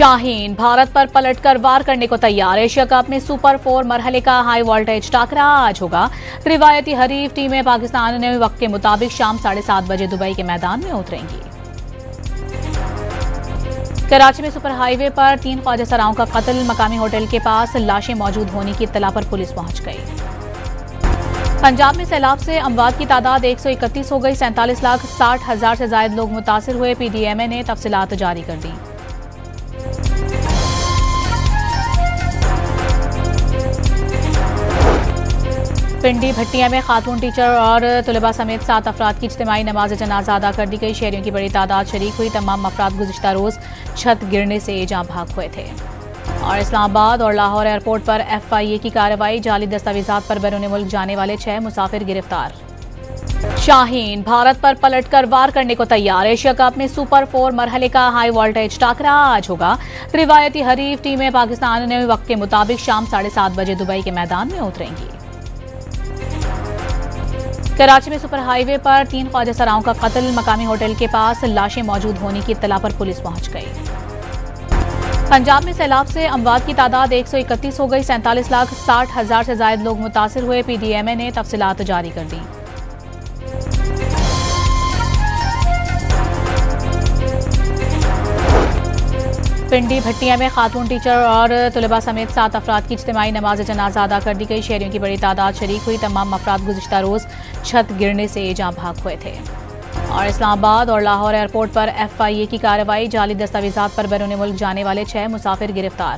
शाहीन भारत पर पलटकर वार करने को तैयार। एशिया कप में सुपर 4 मरहले का हाई वोल्टेज टाकरा आज होगा। रिवायती हरीफ टीमें पाकिस्तान ने वक्त के मुताबिक शाम 7:30 बजे दुबई के मैदान में उतरेंगी। कराची में सुपर हाईवे पर 3 ख्वाजा सराओं का कत्ल। मकामी होटल के पास लाशें मौजूद होने की इत्तला पर पुलिस पहुंच गई। पंजाब में सैलाब से अमवात की तादाद 131 हो गई। 47,60,000 से ज्यादा लोग मुतासिर हुए। PDMA ने तफसीलात जारी कर दी। पिंडी भट्टिया में खातून टीचर और तुलबा समेत 7 अफराद की इज्तिमाई नमाज जनाजा अदा कर दी गई। शहरियों की बड़ी तादाद शरीक हुई। तमाम अफराद गुज़िश्ता रोज छत गिरने से जाँ भाग हुए थे। और इस्लामाबाद और लाहौर एयरपोर्ट पर FIA की कार्रवाई। जाली दस्तावेजात पर बैरून मुल्क जाने वाले 6 मुसाफिर गिरफ्तार। शाहीन भारत पर पलटकर वार करने को तैयार। एशिया कप में सुपर 4 मरहले का हाई वोल्टेज टाकरा आज होगा। रिवायती हरीफ टीमें पाकिस्तान ने वक्त के मुताबिक शाम 7:30 बजे दुबई के मैदान में उतरेंगी। कराची में सुपर हाईवे पर 3 ख्वाजा सराओं का कत्ल। मकामी होटल के पास लाशें मौजूद होने की इत्तला पर पुलिस पहुंच गई। पंजाब में सैलाब से अमवात की तादाद 131 हो गई। 47,60,000 से ज्यादा लोग मुतासिर हुए। PDMA ने तफसीलात जारी कर दी। पिंडी भट्टिया में खातून टीचर और तुलबा समेत 7 अफराद की इज्तिमाई नमाज जनाजा अदा कर दी गई। शहरियों की बड़ी तादाद शरीक हुई। तमाम अफराद गुज़िश्ता रोज छत गिरने से जाँ भाग हुए थे। और इस्लामाबाद और लाहौर एयरपोर्ट पर FIA की कार्रवाई। जाली दस्तावेजात पर बैरून मुल्क जाने वाले 6 मुसाफिर गिरफ्तार।